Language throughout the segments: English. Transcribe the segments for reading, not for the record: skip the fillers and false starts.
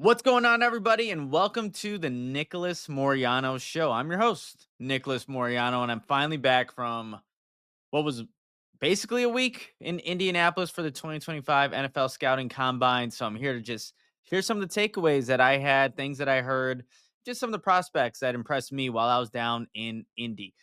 What's going on, everybody, and welcome to the Nicholas Moriano Show. I'm your host, Nicholas Moriano, and I'm finally back from what was basically a week in Indianapolis for the 2025 NFL Scouting Combine. So I'm here to just hear some of the takeaways that I had, things that I heard, just some of the prospects that impressed me while I was down in Indy.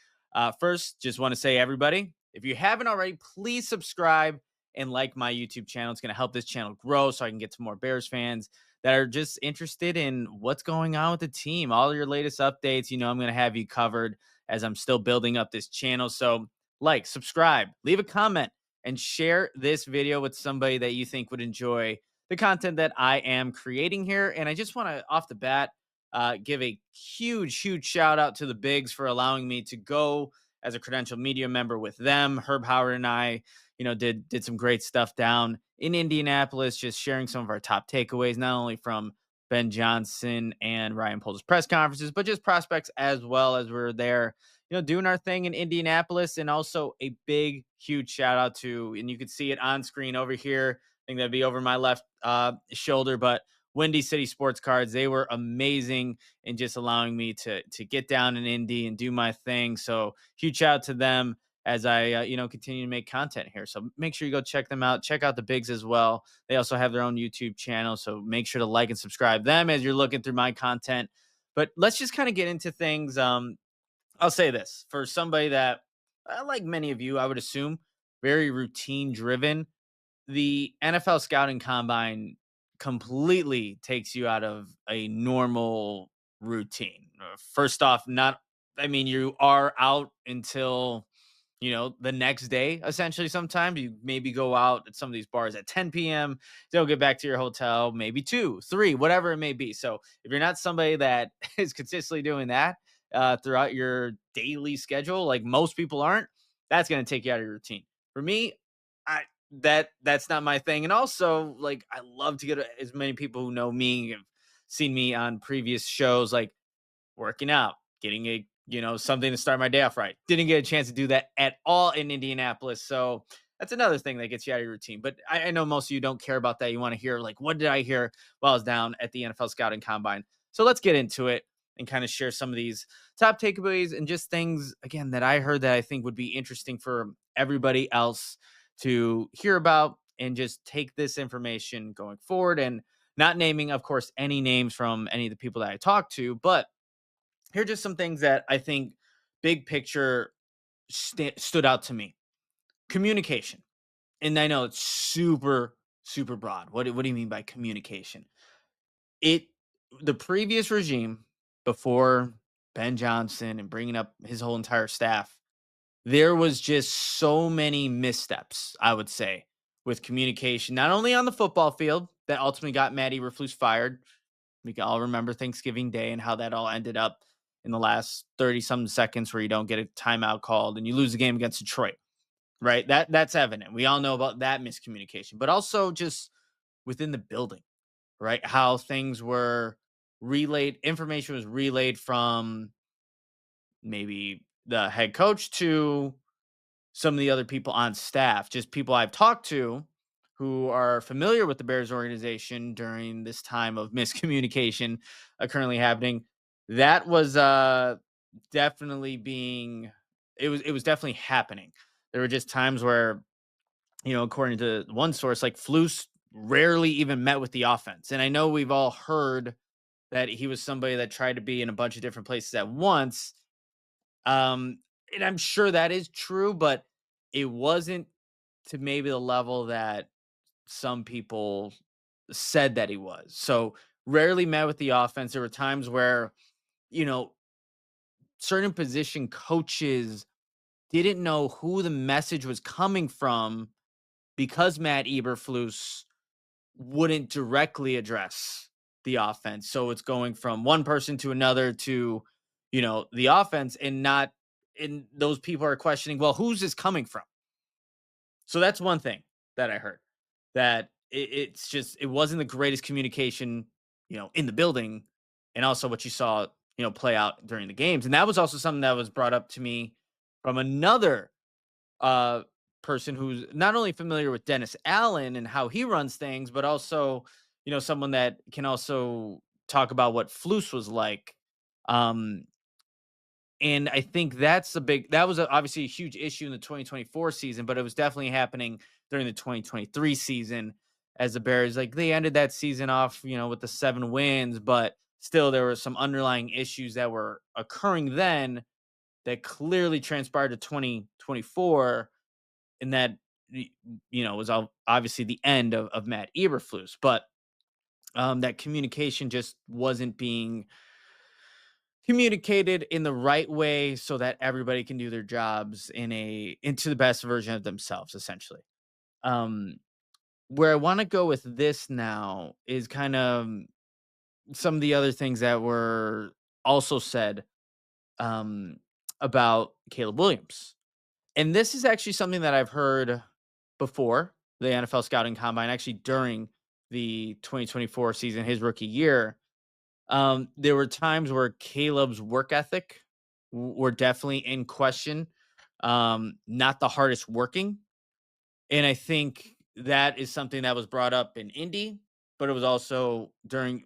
First, just want to say, everybody, if you haven't already, please subscribe and like my YouTube channel. It's going to help this channel grow so I can get to more Bears fans that are just interested in what's going on with the team. All your latest updates, I'm going to have you covered as I'm still building up this channel. So like, subscribe, leave a comment, and share this video with somebody that you think would enjoy the content that I am creating here. And I just want to, off the bat, give a huge shout out to the Bigs for allowing me to go as a credential media member with them. Herb Howard and I, did some great stuff down in Indianapolis, just sharing some of our top takeaways, not only from Ben Johnson and Ryan Poles' press conferences, but just prospects as well as we're there doing our thing in Indianapolis. And also a huge shout out to, and you can see it on screen over here. I think that'd be over my left shoulder, but Windy City Sports Cards. They were amazing in just allowing me to get down in Indy and do my thing. So huge shout out to them as I continue to make content here. So make sure you go check them out. Check out the Bigs as well. They also have their own YouTube channel, so make sure to like and subscribe them as you're looking through my content. But let's just kind of get into things. I'll say this for somebody that, like many of you, I would assume, very routine driven. The NFL scouting combine completely takes you out of a normal routine. First off, I mean, you are out until, the next day, essentially. Sometimes you maybe go out at some of these bars at 10 p.m. They'll get back to your hotel, maybe 2, 3, whatever it may be. So if you're not somebody that is consistently doing that, throughout your daily schedule, like most people aren't, that's going to take you out of your routine. For me, I that's not my thing. And also, like, I love to get as many people who know me have seen me on previous shows, like working out, getting something to start my day off right. Didn't get a chance to do that at all in Indianapolis. So that's another thing that gets you out of your routine. But I know most of you don't care about that. You want to hear, like, what did I hear while I was down at the NFL Scouting Combine? So let's get into it and kind of share some of these top takeaways and just things, again, that I heard that I think would be interesting for everybody else to hear about and just take this information going forward. And not naming, of course, any names from any of the people that I talked to, but here are just some things that I think big picture stood out to me. Communication. And I know it's super broad. What do you mean by communication? It The previous regime, before Ben Johnson and bringing up his whole entire staff, there was just so many missteps, I would say, with communication, not only on the football field that ultimately got Matt Eberflus fired. We can all remember Thanksgiving Day and how that all ended up in the last 30 some seconds where you don't get a timeout called and you lose the game against Detroit, right? That's evident. We all know about that miscommunication, but also just within the building, right? How things were relayed, information was relayed from maybe the head coach to some of the other people on staff, just people I've talked to who are familiar with the Bears organization during this time of miscommunication currently happening. That was definitely being it was definitely happening. There were just times where, according to one source, like Flus rarely even met with the offense. And I know we've all heard that he was somebody that tried to be in a bunch of different places at once. And I'm sure that is true, but it wasn't to maybe the level that some people said that he was. So rarely met with the offense. There were times where, you know, certain position coaches didn't know who the message was coming from because Matt Eberflus wouldn't directly address the offense. So it's going from one person to another to, the offense, and not, and those people are questioning, well, who's this coming from? So that's one thing that I heard, that it's just, it wasn't the greatest communication, in the building, and also what you saw, play out during the games. And that was also something that was brought up to me from another uh person who's not only familiar with Dennis Allen and how he runs things, but also, someone that can also talk about what Flus was like. Um, and I think that was obviously a huge issue in the 2024 season, but it was definitely happening during the 2023 season as the Bears, like, they ended that season off, with the 7 wins, but still there were some underlying issues that were occurring then that clearly transpired to 2024, and that was obviously the end of Matt Eberflus, but that communication just wasn't being communicated in the right way so that everybody can do their jobs into the best version of themselves, essentially. um where I want to go with this now is kind of some of the other things that were also said um about Caleb Williams. And this is actually something that I've heard before the NFL scouting combine, actually during the 2024 season, his rookie year. There were times where Caleb's work ethic were definitely in question. Not the hardest working. And I think that is something that was brought up in Indy, but it was also during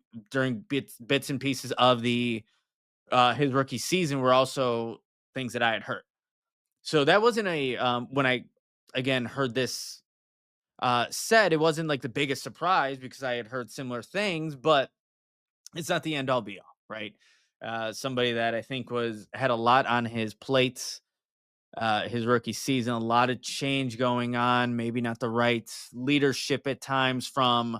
bits and pieces of the his rookie season were also things that I had heard. So that wasn't a when I again heard this said, it wasn't like the biggest surprise because I had heard similar things, but it's not the end all be all, right? Somebody that I think was had a lot on his plate, his rookie season, a lot of change going on, maybe not the right leadership at times from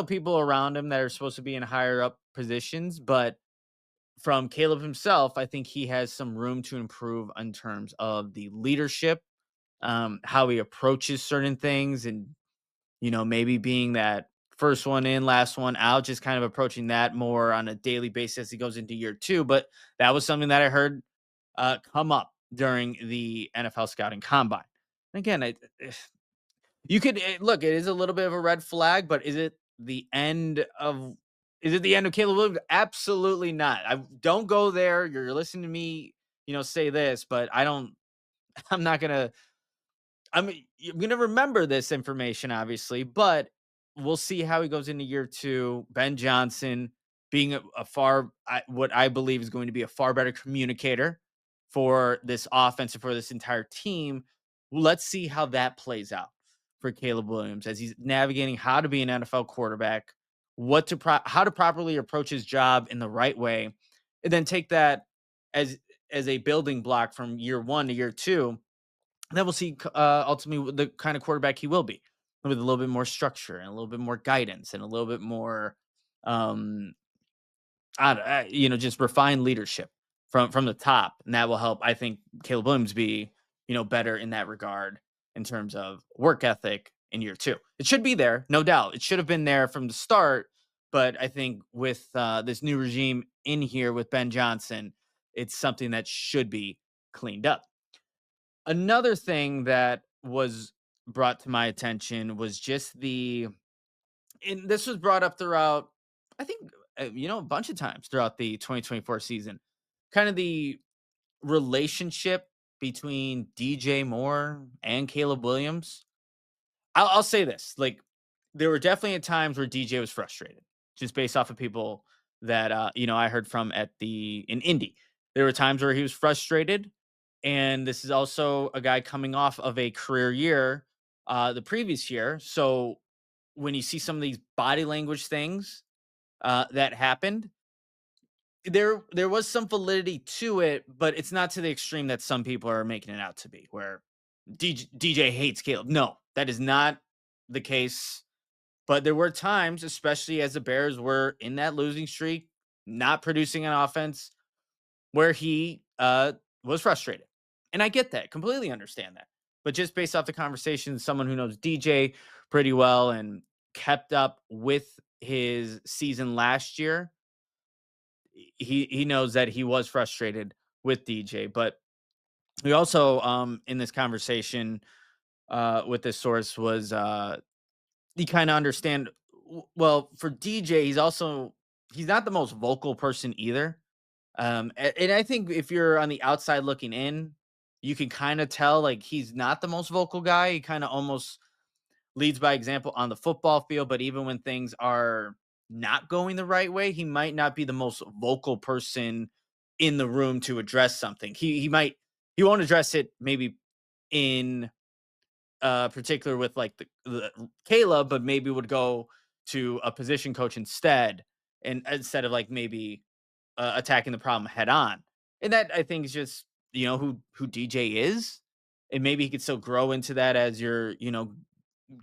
people around him that are supposed to be in higher up positions, but from Caleb himself, I think he has some room to improve in terms of the leadership, how he approaches certain things, and maybe being that first one in, last one out, just kind of approaching that more on a daily basis as he goes into year two. But that was something that I heard come up during the NFL scouting combine. And again, you could look, it is a little bit of a red flag, but is it the end of Caleb Williams? Absolutely not. I don't go there. You're listening to me, say this, but I'm not gonna I'm gonna remember this information, obviously, but we'll see how he goes into year two. Ben Johnson being what I believe is going to be a far better communicator for this offense and for this entire team. Let's see how that plays out for Caleb Williams as he's navigating how to be an NFL quarterback, how to properly approach his job in the right way, and then take that as a building block from year one to year two. And then we'll see ultimately the kind of quarterback he will be, with a little bit more structure and a little bit more guidance and a little bit more, um, just refined leadership from the top, and that will help. I think Caleb Williams be better in that regard in terms of work ethic in year two. It should be there, no doubt. It should have been there from the start, but I think with this new regime in here with Ben Johnson, it's something that should be cleaned up. Another thing that was brought to my attention was just and this was brought up throughout, I think, a bunch of times throughout the 2024 season, kind of the relationship between DJ Moore and Caleb Williams. I'll say this, like, there were definitely at times where DJ was frustrated, just based off of people that I heard from in Indy. There were times where he was frustrated, and this is also a guy coming off of a career year, the previous year. So when you see some of these body language things that happened, there was some validity to it, but it's not to the extreme that some people are making it out to be, where DJ hates Caleb. No, that is not the case. But there were times, especially as the Bears were in that losing streak, not producing an offense, where he was frustrated. And I get that, completely understand that. But just based off the conversation, someone who knows DJ pretty well and kept up with his season last year, he knows that he was frustrated with DJ. But we also in this conversation with this source was you kind of understand, well, for DJ, he's not the most vocal person either. And I think if you're on the outside looking in, you can kind of tell, like, he's not the most vocal guy. He kind of almost leads by example on the football field, but even when things are not going the right way, he might not be the most vocal person in the room to address something. He won't address it maybe in particular with like the Caleb, but maybe would go to a position coach instead, and instead of like maybe attacking the problem head on. And that I think is just who DJ is, and maybe he could still grow into that as you're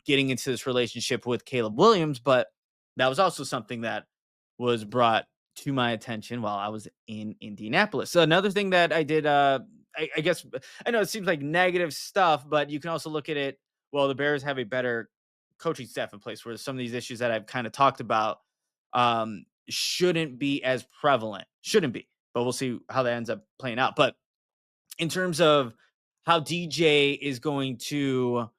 getting into this relationship with Caleb Williams. But that was also something that was brought to my attention while I was in Indianapolis. So another thing that I did, I guess I know it seems like negative stuff, but you can also look at it. Well, the Bears have a better coaching staff in place where some of these issues that I've kind of talked about shouldn't be as prevalent. Shouldn't be, but we'll see how that ends up playing out. But in terms of how DJ is going to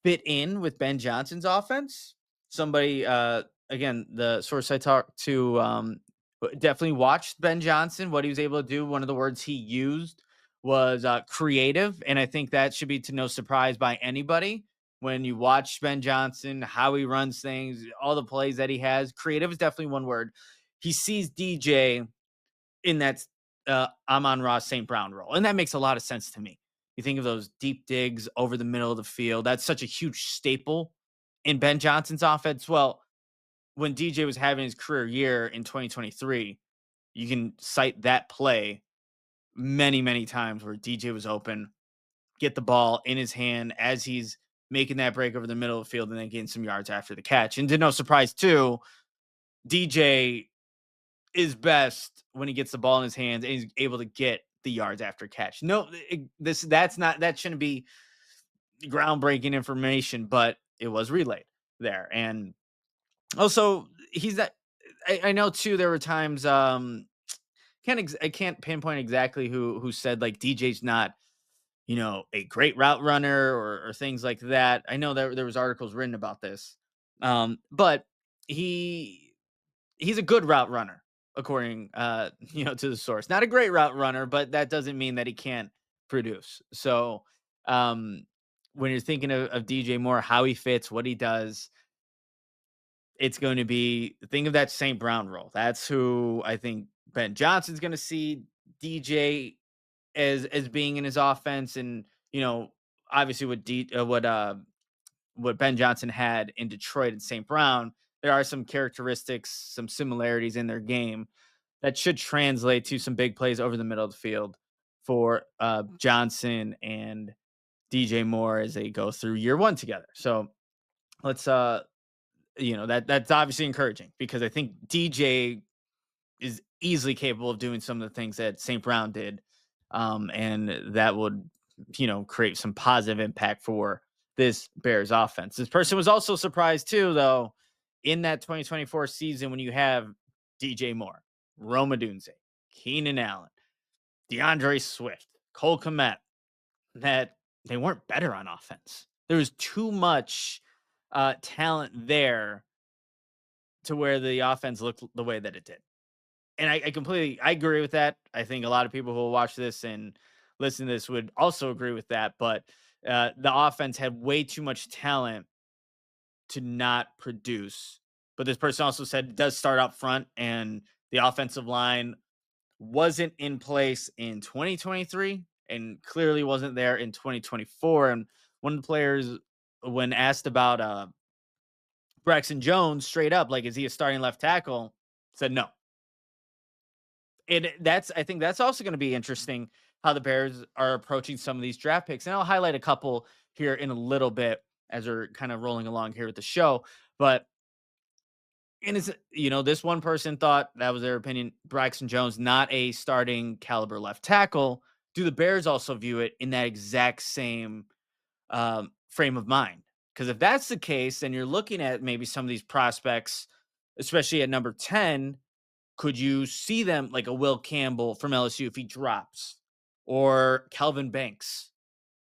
fit in with Ben Johnson's offense. Somebody, again, the source I talked to definitely watched Ben Johnson, what he was able to do. One of the words he used was creative. And I think that should be to no surprise by anybody. When you watch Ben Johnson, how he runs things, all the plays that he has, creative is definitely one word. He sees DJ in that Amon-Ra St. Brown role. And that makes a lot of sense to me. You think of those deep digs over the middle of the field. That's such a huge staple in Ben Johnson's offense. Well, when DJ was having his career year in 2023, you can cite that play many, many times where DJ was open, get the ball in his hand as he's making that break over the middle of the field and then getting some yards after the catch. And to no surprise, too, DJ is best when he gets the ball in his hands and he's able to get the yards after catch. No, that shouldn't be groundbreaking information, but it was relayed there. And also, he's that. I know too. There were times I can't pinpoint exactly who said like DJ's not a great route runner or things like that. I know that there was articles written about this, but he he's a good route runner according to the source. Not a great route runner, but that doesn't mean that he can't produce. So um when you're thinking of DJ Moore, how he fits, what he does, it's going to be think of that St. Brown role. That's who I think Ben Johnson's going to see DJ as being in his offense, and obviously what Ben Johnson had in Detroit and St. Brown, there are some characteristics, some similarities in their game that should translate to some big plays over the middle of the field for Johnson and DJ Moore as they go through year one together. So let's that's obviously encouraging because I think DJ is easily capable of doing some of the things that St. Brown did. And that would, create some positive impact for this Bears offense. This person was also surprised too, though, in that 2024 season when you have DJ Moore, Roma Dunze, Keenan Allen, DeAndre Swift, Cole Kmet, that they weren't better on offense. There was too much talent there to where the offense looked the way that it did. And I completely I agree with that. I think a lot of people who will watch this and listen to this would also agree with that. But the offense had way too much talent to not produce. But this person also said it does start up front, and the offensive line wasn't in place in 2023 and clearly wasn't there in 2024. And one of the players, when asked about Braxton Jones, straight up, like, is he a starting left tackle? Said no. And I think that's also going to be interesting how the Bears are approaching some of these draft picks. And I'll highlight a couple here in a little bit as we're kind of rolling along here with the show. But this one person thought that was their opinion. Braxton Jones, not a starting caliber left tackle. Do the Bears also view it in that exact same frame of mind? Because if that's the case, then you're looking at maybe some of these prospects, especially at number 10. Could you see them like a Will Campbell from LSU if he drops, or Calvin Banks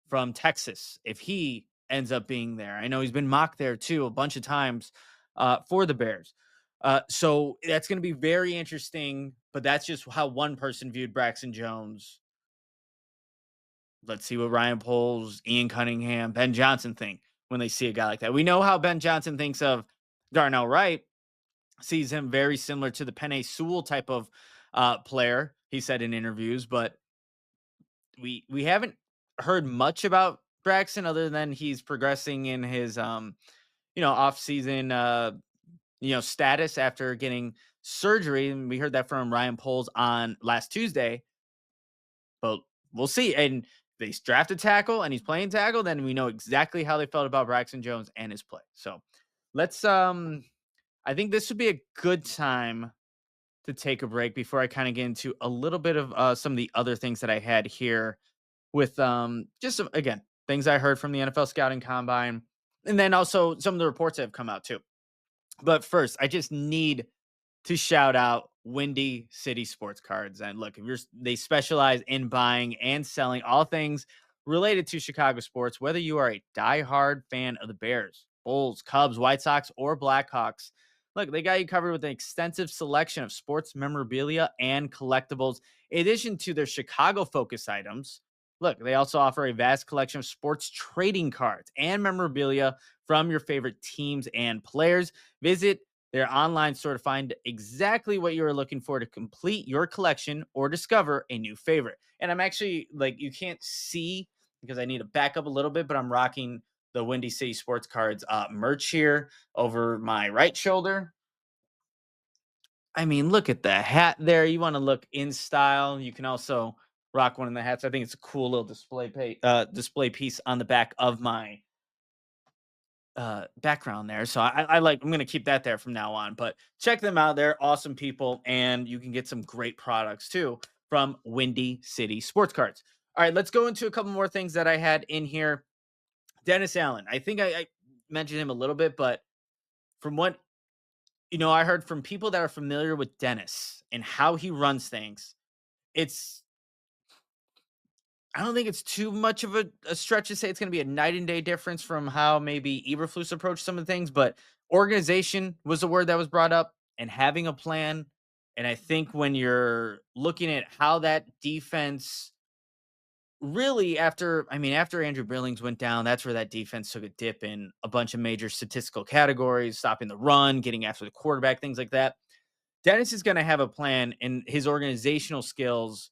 from Texas if he ends up being there? I know he's been mocked there too a bunch of times for the Bears. So that's going to be very interesting, but that's just how one person viewed Braxton Jones. Let's see what Ryan Poles, Ian Cunningham, Ben Johnson think. when they see a guy like that. We know how Ben Johnson thinks of Darnell Wright, sees him very similar to the Penei Sewell type of player, he said in interviews, but we haven't heard much about Braxton other than he's progressing in his off-season status after getting surgery, and we heard that from Ryan Poles on last Tuesday. But we'll see. And they drafted tackle and he's playing tackle, then we know exactly how they felt about Braxton Jones and his play. So let's I think this would be a good time to take a break before I kind of get into a little bit of some of the other things that I had here with just some, again, things I heard from the NFL scouting combine, and then also some of the reports that have come out too. But first, I just need to shout out Windy City Sports Cards. And look, if they specialize in buying and selling all things related to Chicago sports, whether you are a diehard fan of the Bears, Bulls, Cubs, White Sox, or Blackhawks. Look, they got you covered with an extensive selection of sports memorabilia and collectibles. In addition to their Chicago focus items, look, they also offer a vast collection of sports trading cards and memorabilia from your favorite teams and players. Visit their online store to find exactly what you are looking for to complete your collection or discover a new favorite. And I'm actually, like, you can't see because I need to back up a little bit, but I'm rocking the Windy City Sports Cards merch here over my right shoulder. I mean, look at the hat there. You want to look in style. You can also rock one of the hats. I think it's a cool little display piece on the back of my background there. So I'm gonna keep that there from now on. But check them out. They're awesome people, and you can get some great products too from Windy City Sports Cards. All right, let's go into a couple more things that I had in here. Dennis Allen. I think I mentioned him a little bit, but from what I heard from people that are familiar with Dennis and how he runs things, it's I don't think it's too much of a stretch to say it's going to be a night and day difference from how maybe Eberflus approached some of the things, but organization was the word that was brought up and having a plan. And I think when you're looking at how that defense really after Andrew Billings went down, that's where that defense took a dip in a bunch of major statistical categories, stopping the run, getting after the quarterback, things like that. Dennis is going to have a plan, and his organizational skills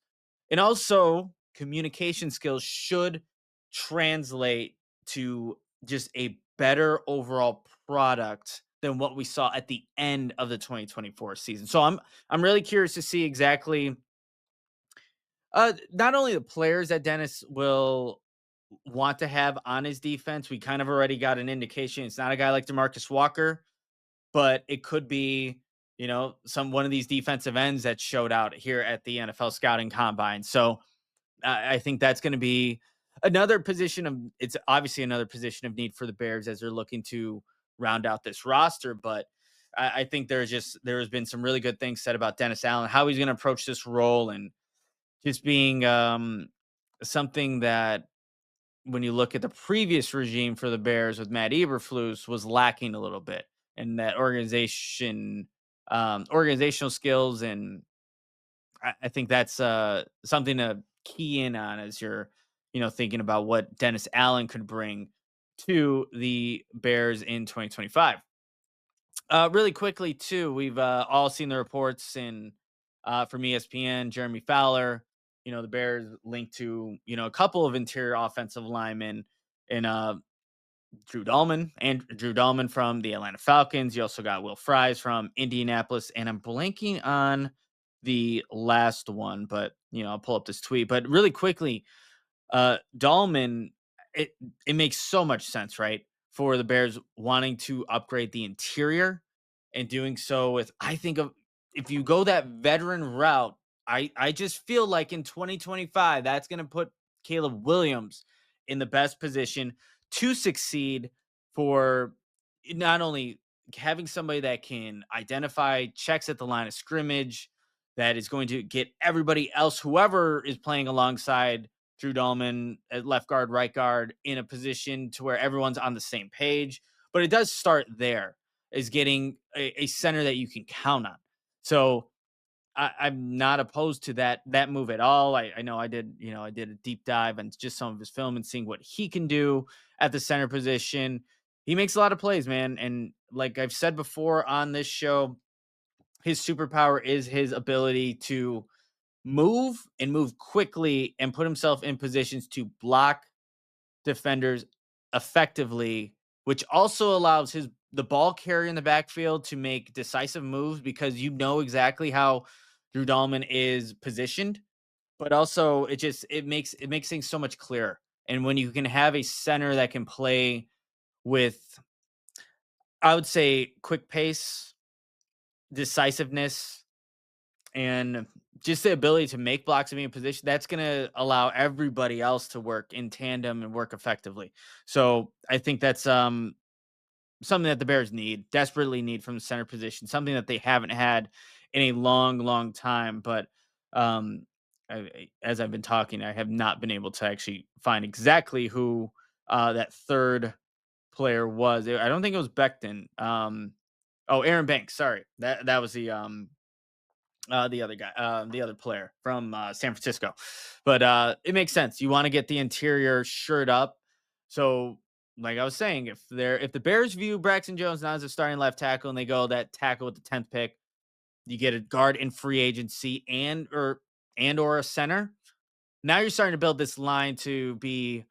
and also communication skills should translate to just a better overall product than what we saw at the end of the 2024 season. So I'm really curious to see exactly not only the players that Dennis will want to have on his defense. We kind of already got an indication it's not a guy like DeMarcus Walker, but it could be, one of these defensive ends that showed out here at the NFL scouting combine. So I think that's going to be it's obviously another position of need for the Bears as they're looking to round out this roster. But I think there has been some really good things said about Dennis Allen, how he's going to approach this role, and just being something that when you look at the previous regime for the Bears with Matt Eberflus was lacking a little bit, and that organizational skills. And I think that's something to key in on as you're, thinking about what Dennis Allen could bring to the Bears in 2025. Really quickly too, we've all seen the reports from ESPN, Jeremy Fowler. The Bears linked to a couple of interior offensive linemen in Drew Dahlman from the Atlanta Falcons. You also got Will Fries from Indianapolis, and I'm blanking on the last one, but I'll pull up this tweet. But really quickly, Dahlman, it makes so much sense, right? For the Bears wanting to upgrade the interior and doing so with, I think of if you go that veteran route, I just feel like in 2025, that's going to put Caleb Williams in the best position to succeed for not only having somebody that can identify checks at the line of scrimmage, that is going to get everybody else, whoever is playing alongside Drew Dahlman at left guard, right guard, in a position to where everyone's on the same page. But it does start there, is getting a center that you can count on. So I'm not opposed to that move at all. I know I did a deep dive on just some of his film and seeing what he can do at the center position. He makes a lot of plays, man. And like I've said before on this show, his superpower is his ability to move and move quickly and put himself in positions to block defenders effectively, which also allows the ball carrier in the backfield to make decisive moves because you know exactly how Drew Dalman is positioned, but also it makes things so much clearer. And when you can have a center that can play with, I would say, quick pace, decisiveness, and just the ability to make blocks and be in position, that's going to allow everybody else to work in tandem and work effectively. So I think that's something that the Bears desperately need from the center position, something that they haven't had in a long, long time. But um, as I've been talking, I have not been able to actually find exactly who that third player was. I don't think it was Becton. Oh, Aaron Banks. Sorry, that was the other guy, the other player from San Francisco. But it makes sense. You want to get the interior shirt up. So, like I was saying, if the Bears view Braxton Jones not as a starting left tackle and they go that tackle with the 10th pick, you get a guard in free agency and or a center. Now you're starting to build this line to be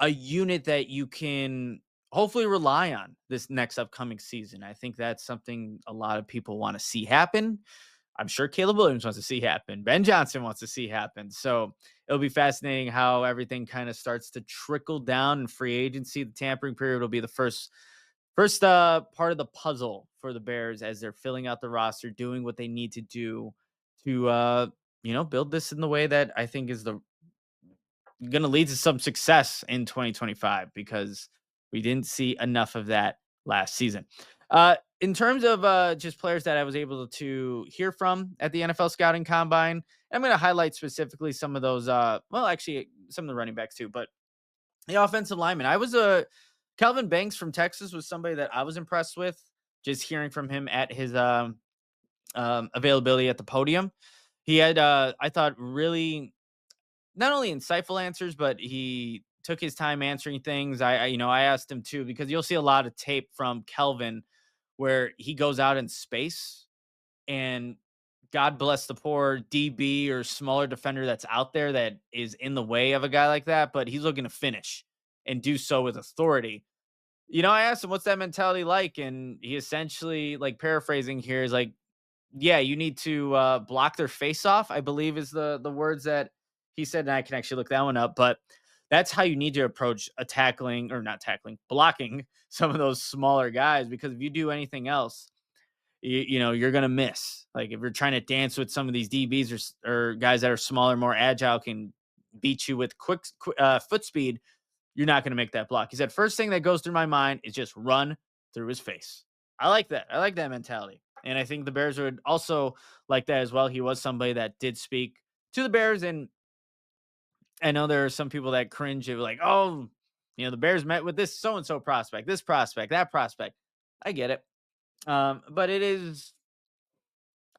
a unit that you can hopefully rely on this next upcoming season. I think that's something a lot of people want to see happen. I'm sure Caleb Williams wants to see happen. Ben Johnson wants to see happen. So it'll be fascinating how everything kind of starts to trickle down in free agency. The tampering period will be the first part of the puzzle for the Bears as they're filling out the roster, doing what they need to do to build this in the way that I think is the going to lead to some success in 2025 because we didn't see enough of that last season. In terms of just players that I was able to hear from at the NFL scouting combine, I'm going to highlight specifically some of those. Well, actually, some of the running backs too, but the offensive lineman. I was a Calvin Banks from Texas was somebody that I was impressed with. Just hearing from him at his availability at the podium, he had I thought really not only insightful answers, but he took his time answering things. I asked him too because you'll see a lot of tape from Kelvin where he goes out in space and God bless the poor DB or smaller defender that's out there that is in the way of a guy like that, but he's looking to finish and do so with authority. I asked him, what's that mentality like? And he essentially, like paraphrasing here, is like, yeah, you need to block their face off, I believe is the words that he said. And I can actually look that one up, but that's how you need to approach a tackling or not tackling, blocking some of those smaller guys. Because if you do anything else, you're going to miss. Like if you're trying to dance with some of these DBs or guys that are smaller, more agile, can beat you with quick foot speed, you're not going to make that block. He said, first thing that goes through my mind is just run through his face. I like that. I like that mentality. And I think the Bears would also like that as well. He was somebody that did speak to the Bears. And I know there are some people that cringe at like, oh, the Bears met with this so and so prospect, this prospect, that prospect. I get it. But it is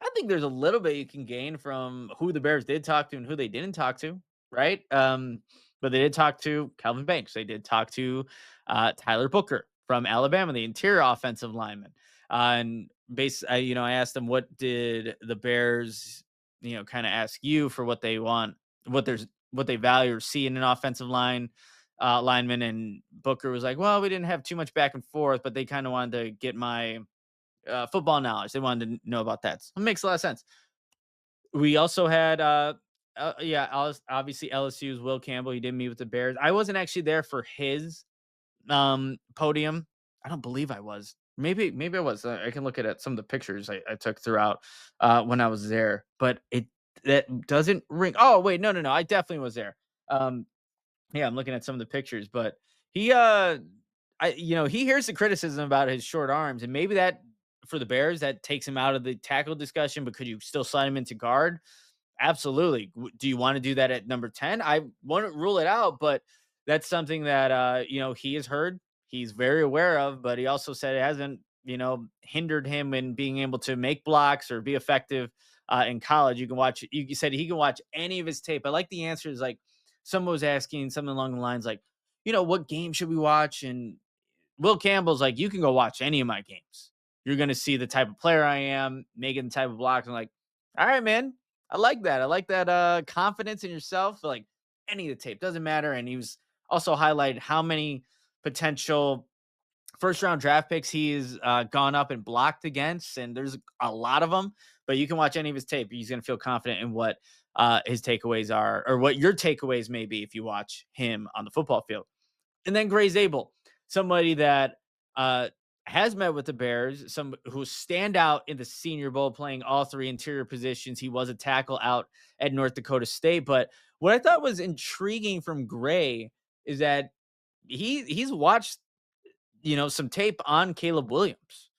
I think there's a little bit you can gain from who the Bears did talk to and who they didn't talk to, right? But they did talk to Calvin Banks. They did talk to Tyler Booker from Alabama, the interior offensive lineman. I asked them, what did the Bears, kind of ask you for what they want, what they value or see in an offensive lineman. And Booker was like, well, we didn't have too much back and forth, but they kind of wanted to get my football knowledge. They wanted to know about that. So it makes a lot of sense. We also had, obviously LSU's Will Campbell. He did meet with the Bears. I wasn't actually there for his podium. I don't believe I was. Maybe I was. I can look at some of the pictures I took throughout when I was there, but that doesn't ring. Oh wait, no. I definitely was there. Um, yeah, I'm looking at some of the pictures, but he he hears the criticism about his short arms, and maybe that for the Bears that takes him out of the tackle discussion, but could you still slide him into guard? Absolutely. Do you want to do that at number 10? I wouldn't rule it out, but that's something that he has heard. He's very aware of, but he also said it hasn't hindered him in being able to make blocks or be effective in college. You can watch. You said he can watch any of his tape. I like the answers. Like someone was asking something along the lines like, what game should we watch? And Will Campbell's like, you can go watch any of my games. You're gonna see the type of player I am, making the type of blocks. I'm like, all right, man. I like that. I like that confidence in yourself. Like any of the tape doesn't matter. And he was also highlighted how many potential first round draft picks he's gone up and blocked against, and there's a lot of them. But you can watch any of his tape. He's gonna feel confident in what his takeaways are, or what your takeaways may be if you watch him on the football field. And then Gray Zabel, somebody that uh, has met with the Bears, some who stand out in the Senior Bowl, playing all three interior positions. He was a tackle out at North Dakota State. But what I thought was intriguing from Gray is that he's watched some tape on Caleb Williams,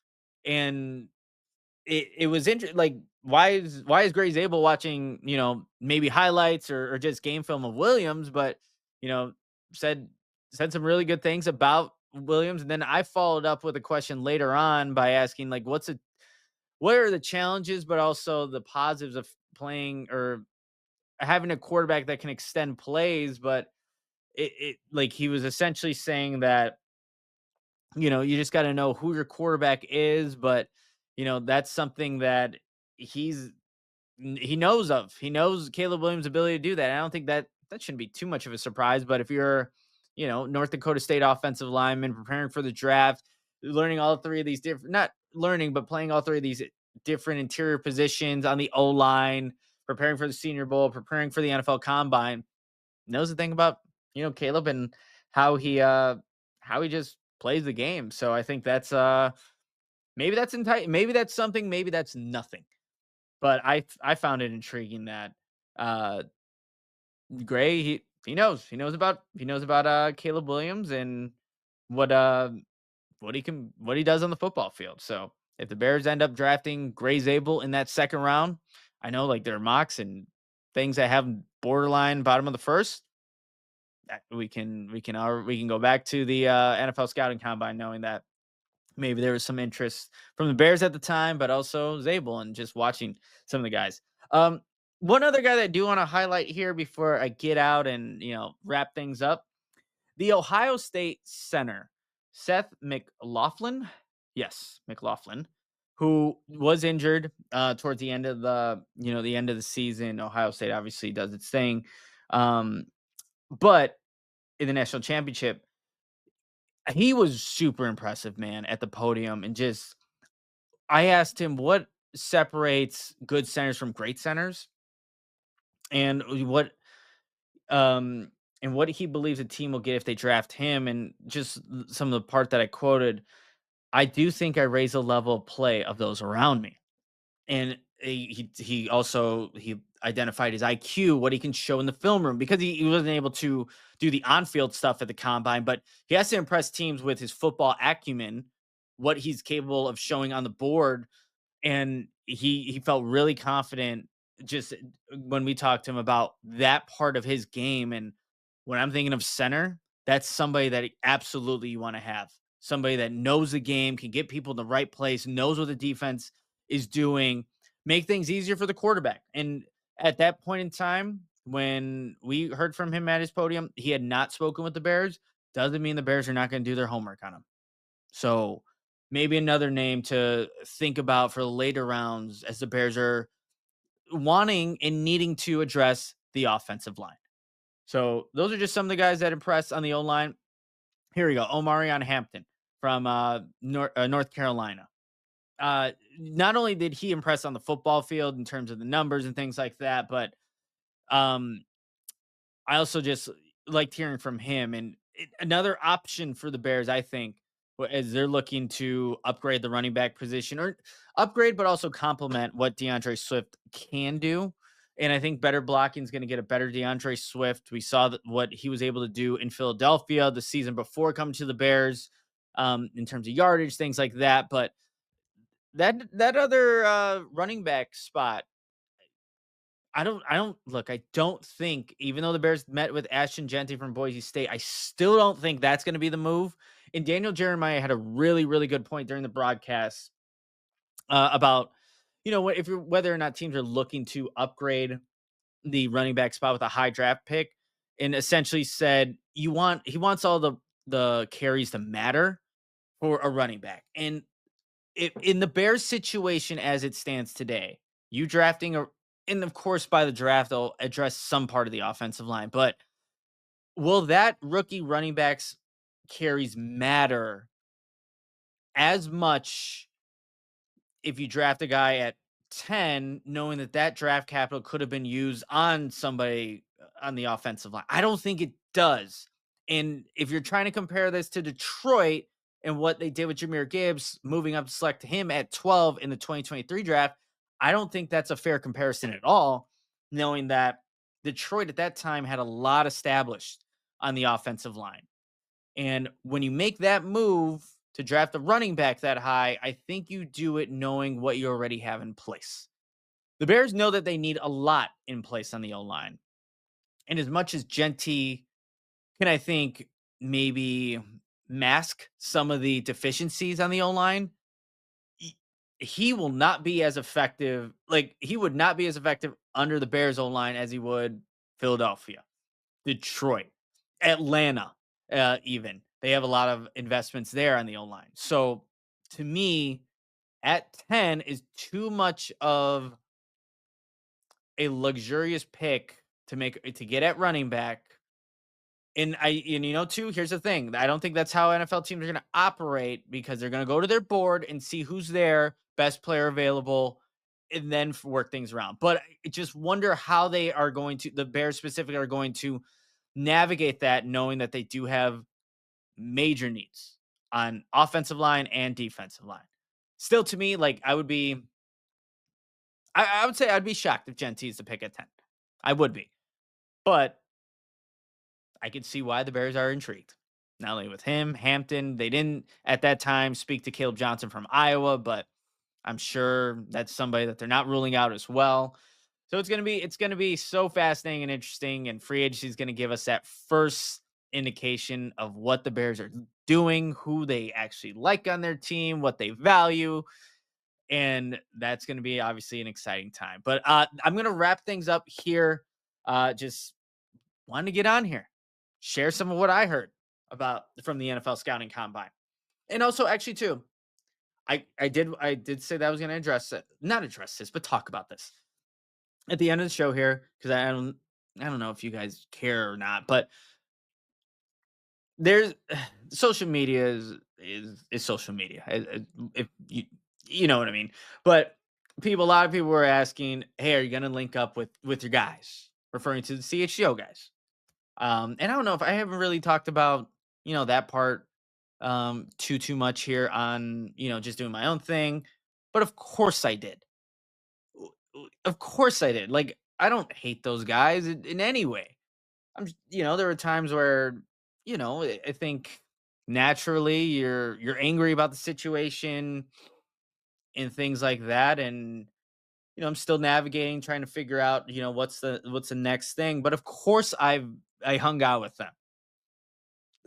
and it was interesting. Like, why is Gray Zabel watching, maybe highlights or just game film of Williams, but you know, said said some really good things about Williams. And then I followed up with a question later on by asking, like, what are the challenges, but also the positives of playing or having a quarterback that can extend plays. But it like he was essentially saying that you just got to know who your quarterback is, but that's something that he's he knows of. He knows Caleb Williams' ability to do that. I don't think that shouldn't be too much of a surprise. But if you're, North Dakota State offensive lineman preparing for the draft, learning all three of these different, not learning, but playing all three of these different interior positions on the O line, preparing for the Senior Bowl, preparing for the NFL Combine, knows the thing about Caleb and how he just plays the game. So I think that's maybe that's something, maybe that's nothing. But I found it intriguing that uh Gray he knows about Caleb Williams and what what he does on the football field. So if the Bears end up drafting Gray Zabel in that second round, I know like there are mocks and things that have borderline bottom of the first. We can go back to the NFL scouting combine knowing that maybe there was some interest from the Bears at the time, but also Zabel and just watching some of the guys. Um, One other guy that I do want to highlight here before I get out and wrap things up, the Ohio State center, Seth McLaughlin. Yes, McLaughlin, who was injured towards the end of the end of the season. Ohio State obviously does its thing. But in the national championship, he was super impressive, man, at the podium. And just, I asked him what separates good centers from great centers, and um, what he believes a team will get if they draft him. And just some of the part that I quoted, I do think I raise the level of play of those around me. And he also he identified his IQ, what he can show in the film room, because he wasn't able to do the on-field stuff at the combine, but he has to impress teams with his football acumen, what he's capable of showing on the board. And he felt really confident just when we talked to him about that part of his game. And when I'm thinking of center, that's somebody that absolutely you want to have. Somebody that knows the game, can get people in the right place, knows what the defense is doing, make things easier for the quarterback. And at that point in time, when we heard from him at his podium, he had not spoken with the Bears. Doesn't mean the Bears are not going to do their homework on him. So maybe another name to think about for the later rounds as the Bears are wanting and needing to address the offensive line. So those are just some of the guys that impressed on the O line. Here we go. Omarion Hampton from North Carolina. Not only did he impress on the football field in terms of the numbers and things like that, but um, I also just liked hearing from him. And another option for the Bears, I think, as they're looking to upgrade the running back position, or upgrade, but also complement what DeAndre Swift can do. And I think better blocking is going to get a better DeAndre Swift. We saw what he was able to do in Philadelphia the season before coming to the Bears, in terms of yardage, things like that. But that other running back spot, I don't think, even though the Bears met with Ashton Genty from Boise State, I still don't think that's going to be the move. And Daniel Jeremiah had a really, really good point during the broadcast about, if you're whether or not teams are looking to upgrade the running back spot with a high draft pick, and essentially said he wants all the carries to matter for a running back. And in the Bears situation as it stands today, you drafting a and of course by the draft they'll address some part of the offensive line, but will that rookie running backs carries matter as much if you draft a guy at 10, knowing that that draft capital could have been used on somebody on the offensive line? I don't think it does. And if you're trying to compare this to Detroit and what they did with Jameer Gibbs, moving up to select him at 12 in the 2023 draft, I don't think that's a fair comparison at all, knowing that Detroit at that time had a lot established on the offensive line. And when you make that move to draft a running back that high, I think you do it knowing what you already have in place. The Bears know that they need a lot in place on the O line. And as much as Genty can, I think, maybe mask some of the deficiencies on the O line, he will not be as effective. Like, he would not be as effective under the Bears O line as he would Philadelphia, Detroit, Atlanta, even. They have a lot of investments there on the O line. So to me, at 10 is too much of a luxurious pick to get at running back. And too, here's the thing. I don't think that's how NFL teams are going to operate, because they're going to go to their board and see who's there, best player available, and then work things around. But I just wonder how the Bears specifically are going to navigate that, knowing that they do have major needs on offensive line and defensive line. Still, to me, like, I would say I'd be shocked if Gentee is the pick at 10. I would be. But I could see why the Bears are intrigued. Not only with him, Hampton, they didn't at that time speak to Caleb Johnson from Iowa, but I'm sure that's somebody that they're not ruling out as well. So it's gonna be so fascinating and interesting, and free agency is gonna give us that first indication of what the Bears are doing, who they actually like on their team, what they value, and that's gonna be obviously an exciting time. But I'm gonna wrap things up here. Just wanted to get on here, share some of what I heard about from the NFL scouting combine. And also, actually, too, I did say that I was going to not address this, but talk about this at the end of the show here, because I don't know if you guys care or not, but there's social media is social media. If you know what I mean. But a lot of people were asking, "Hey, are you going to link up with your guys?" Referring to the CHGO guys. And I don't know if I haven't really talked about, that part too much here on, just doing my own thing. But of course I did. Of course I did. Like, I don't hate those guys in any way. There were times where, I think naturally you're angry about the situation and things like that. And, I'm still navigating, trying to figure out, what's the next thing. But of course I hung out with them.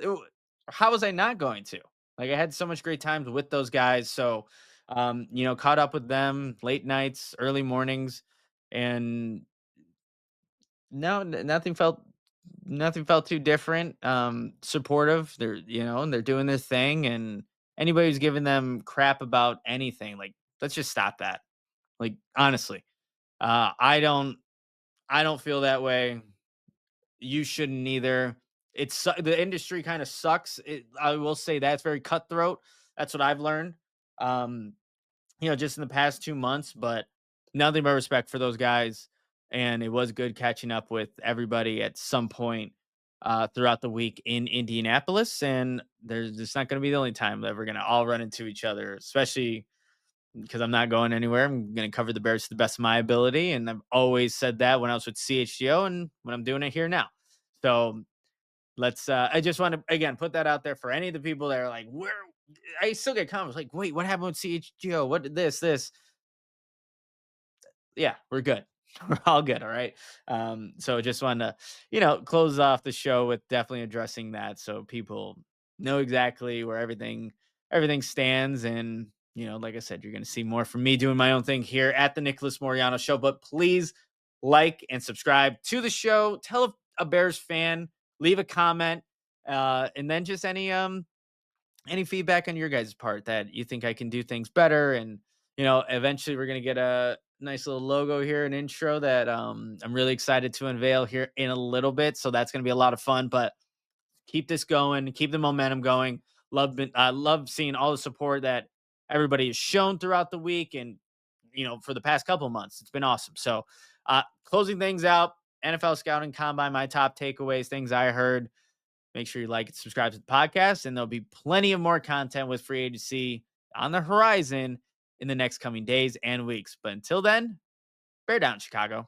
w- how was I not going to? Like, I had so much great times with those guys. So, caught up with them late nights, early mornings, and no, nothing felt too different. Supportive. And they're doing this thing, and anybody who's giving them crap about anything, like, let's just stop that. Like, honestly, uh, I don't, I don't feel that way. You shouldn't either. The industry kind of sucks. I will say that it's very cutthroat. That's what I've learned. Um, just in the past 2 months, but nothing but respect for those guys. And it was good catching up with everybody at some point throughout the week in Indianapolis. And there's just not going to be the only time that we're going to all run into each other, especially because I'm not going anywhere. I'm going to cover the Bears to the best of my ability. And I've always said that when I was with CHGO and when I'm doing it here now. So I just want to, again, put that out there for any of the people that are like, where I still get comments like, wait, what happened with CHGO? What did this? Yeah, we're good. We're all good. All right. So just wanted to, close off the show with definitely addressing that. So people know exactly where everything stands. And like I said, you're going to see more from me doing my own thing here at the Nicholas Moriano Show. But please like and subscribe to the show. Tell a Bears fan, leave a comment, and then just any feedback on your guys' part that you think I can do things better. And eventually we're gonna get a nice little logo here, an intro that I'm really excited to unveil here in a little bit. So that's gonna be a lot of fun. But keep this going, keep the momentum going. Love seeing all the support that everybody has shown throughout the week, and for the past couple of months, it's been awesome. So, closing things out, NFL scouting combine, my top takeaways, things I heard. Make sure you like and subscribe to the podcast, and there'll be plenty of more content with free agency on the horizon in the next coming days and weeks. But until then, bear down, Chicago.